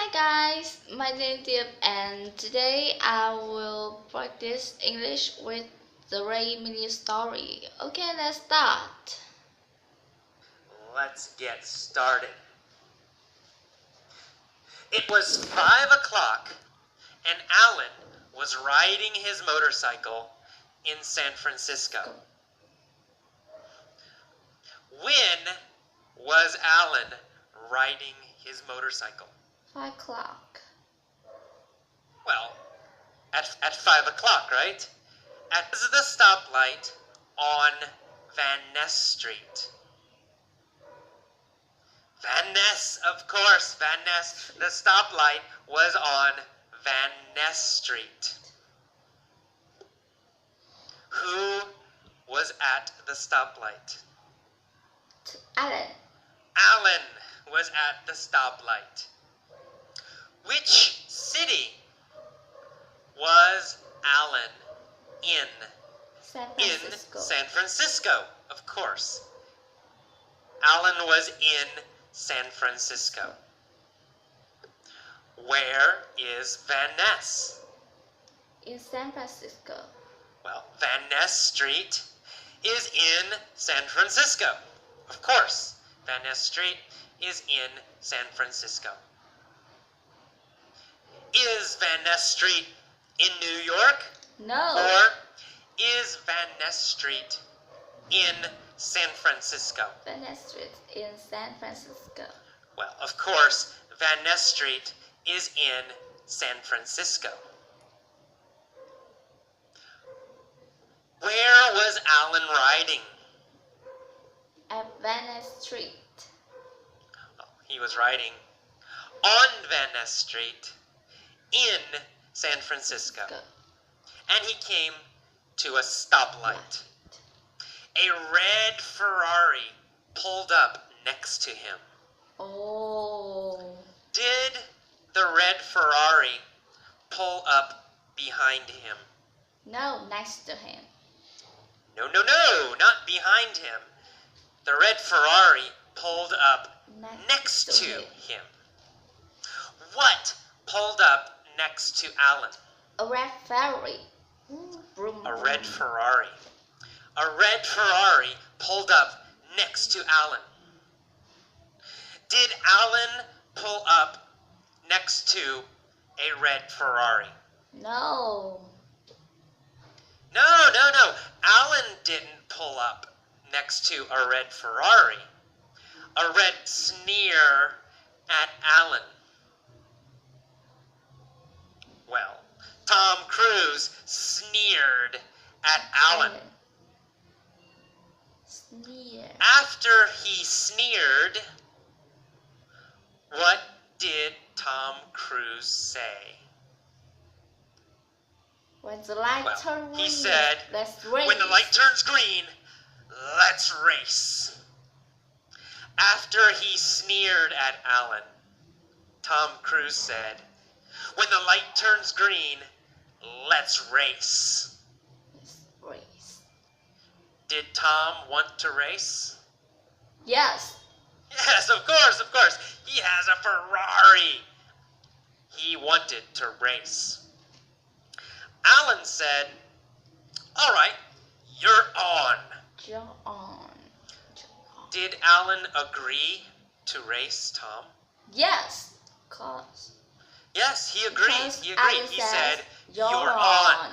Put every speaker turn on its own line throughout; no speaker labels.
Hi guys, my name is Diệp and today I will practice English with the Ray mini story. Okay, let's start.
Let's get started. It was 5 o'clock and Alan was riding his motorcycle in San Francisco. When was Alan riding his motorcycle?
5 o'clock.
Well, at 5 o'clock, right? At the stoplight on Van Ness Street. Van Ness, of course, Van Ness. The stoplight was on Van Ness Street. Who was at the stoplight?
Alan.
Alan was at the stoplight. Which city was Alan in?
San Francisco.
In San Francisco, of course. Alan was in San Francisco. Where is Van Ness?
In San Francisco.
Well, Van Ness Street is in San Francisco. Of course, Van Ness Street is in San Francisco. Is Van Ness Street in New York?
No.
Or is Van Ness Street in San Francisco?
Van Ness Street in San Francisco.
Well, of course, Van Ness Street is in San Francisco. Where was Alan riding?
At Van Ness Street.
Oh, he was riding on Van Ness Street in San Francisco. And he came to a stoplight. A red Ferrari pulled up next to him.
Oh.
Did the red Ferrari pull up behind him?
No, next to him.
No, not behind him. The red Ferrari pulled up next to him. What pulled up next to Alan?
A red Ferrari.
A red Ferrari. A red Ferrari pulled up next to Alan. Did Alan pull up next to a red Ferrari?
No.
No. Alan didn't pull up next to a red Ferrari. A red sneer at Alan. Well, Tom Cruise sneered at Alan.
Sneer.
After he sneered, what did Tom Cruise say?
When the light turns green,
he said,
let's race.
When the light turns green, let's race. After he sneered at Alan, Tom Cruise said, when the light turns green, let's race.
Let's race.
Did Tom want to race?
Yes.
Yes, of course. He has a Ferrari. He wanted to race. Alan said, all right, you're on.
You're on.
Did Alan agree to race Tom?
Yes, of course.
Yes, he agreed.
Alan
He said, you're
on.
on.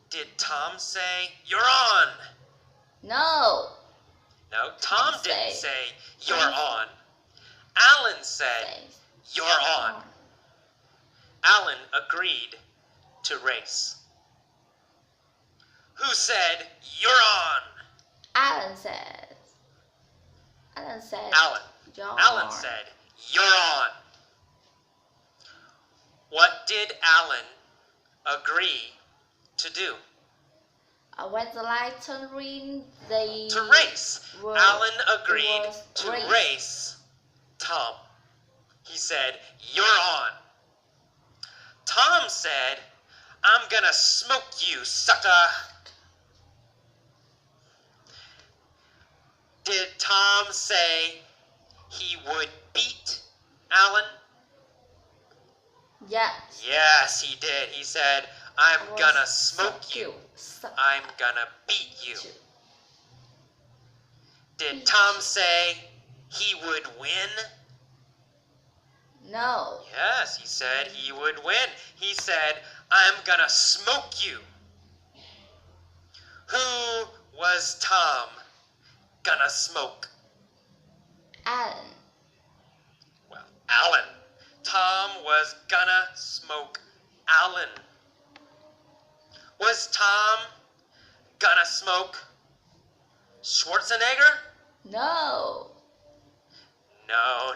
Did Tom say, you're on?
No.
No, Tom didn't say, you're on. Alan said, you're on. Alan agreed to race. Who said, you're on?
Alan said.
Alan said, you're on. What did Alan agree to do?
When the light turned green, they...
To race. Alan agreed to race Tom. He said, you're on. Tom said, I'm gonna smoke you, sucker. Did Tom say he would beat Alan?
Yes.
Yes, he did. He said, I'm
I will
gonna smoke you.
Suck
I'm gonna beat you.
you.
Did
Beat
Tom
you.
say he would win?
No.
Yes, he said he would win. He said, I'm gonna smoke you. Who was Tom gonna smoke?
Alan.
Well, Alan. Tom was gonna smoke Alan. Was Tom gonna smoke Schwarzenegger?
No.
No.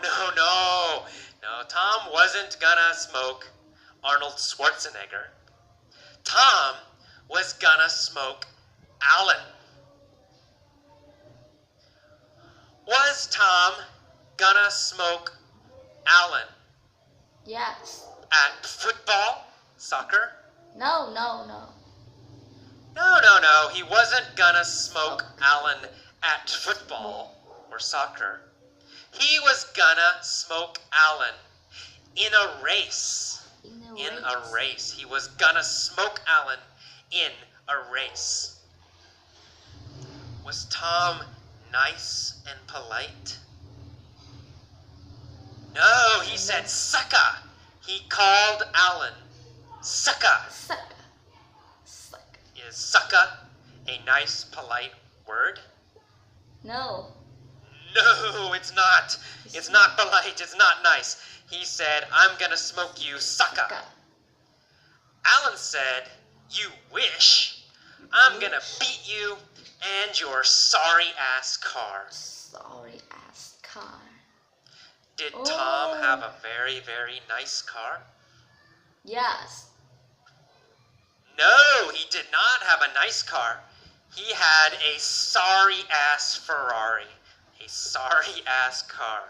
No, Tom wasn't gonna smoke Arnold Schwarzenegger. Tom was gonna smoke Alan. Was Tom gonna smoke Alan
Yes.
at football, soccer?
No.
No, he wasn't gonna smoke Alan at football or soccer. He was gonna smoke Alan in a race. In a race. He was gonna smoke Alan in a race. Was Tom nice and polite? No, he said sucker. He called Alan sucker.
Suck.
Is sucker a nice, polite word?
No.
No, it's not. It's not polite. It's not nice. He said, I'm gonna smoke you, sucker. Alan said, you wish. I'm gonna beat you and your sorry ass car.
Sorry ass car.
Did Tom have a very, very nice car?
Yes.
No, he did not have a nice car. He had a sorry ass Ferrari. A sorry ass car.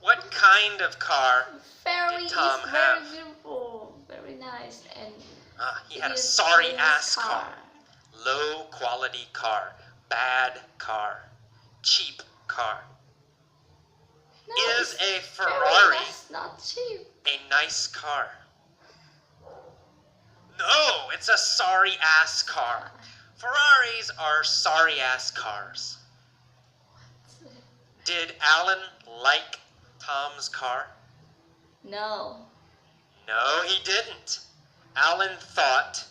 What kind of car did Tom have?
Very beautiful, very nice, and
He had a sorry ass car. Low quality car. Bad car. Cheap car.
No,
Is a Ferrari
that's not cheap.
a nice car? No, it's a sorry ass car. Ferraris are sorry ass cars. Did Alan like Tom's car?
No.
No, he didn't. Alan thought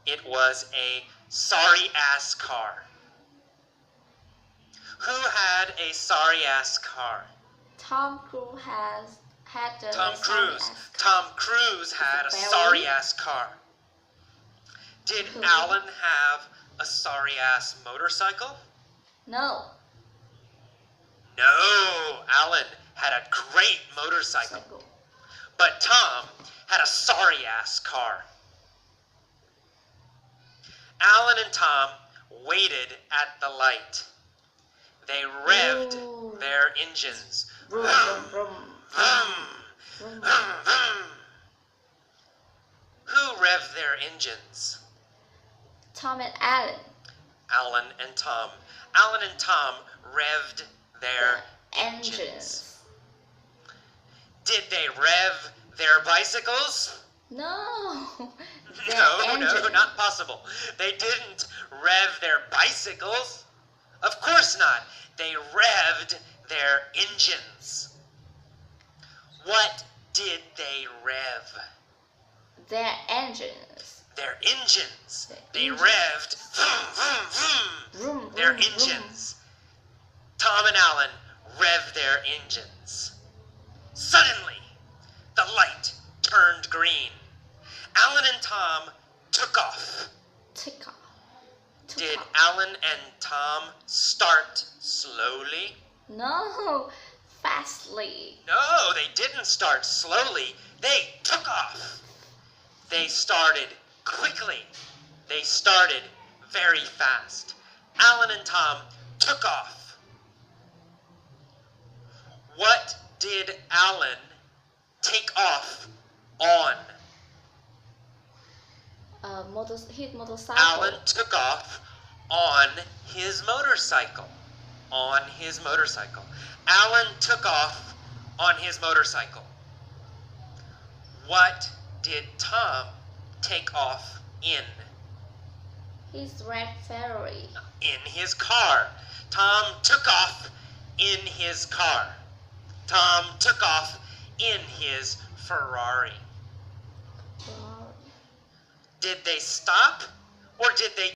it was a sorry ass car. Who had a sorry ass car?
Tom Cruise had a
Tom
sorry
Cruise.
ass car.
Tom Cruise had a
Very?
sorry ass car. Did
Who?
Alan have a sorry ass motorcycle?
No.
No, Alan had a great motorcycle.
Cycle.
But Tom had a sorry ass car. Alan and Tom waited at the light. They revved
Ooh.
their engines.
Vroom,
Vroom,
vroom,
vroom,
vroom.
vroom, vroom. Who revved their engines?
Tom and Alan.
Alan and Tom. Alan and Tom revved their
The
engines.
engines.
Did they rev their bicycles?
No. The
No,
engine.
not possible. They didn't rev their bicycles. Of course not. They revved their engines. What did they rev?
Their engines.
Their engines.
Their
They
engines.
revved vroom, vroom, vroom,
Vroom,
their
vroom, vroom.
engines. Tom and Alan revved their engines. Suddenly, the light turned green. Alan and Tom took off.
Take off. Took
Did
off.
Alan and Tom start slowly?
No. Fastly.
No, they didn't start slowly. They took off. They started quickly. They started very fast. Alan and Tom took off. What did Alan take off on?
His motorcycle.
Alan took off on his motorcycle. On his motorcycle. Alan took off on his motorcycle. What did Tom take off in?
His red Ferrari.
In his car. Tom took off in his car. Tom took off in his Ferrari.
Ferrari.
Did they stop or did they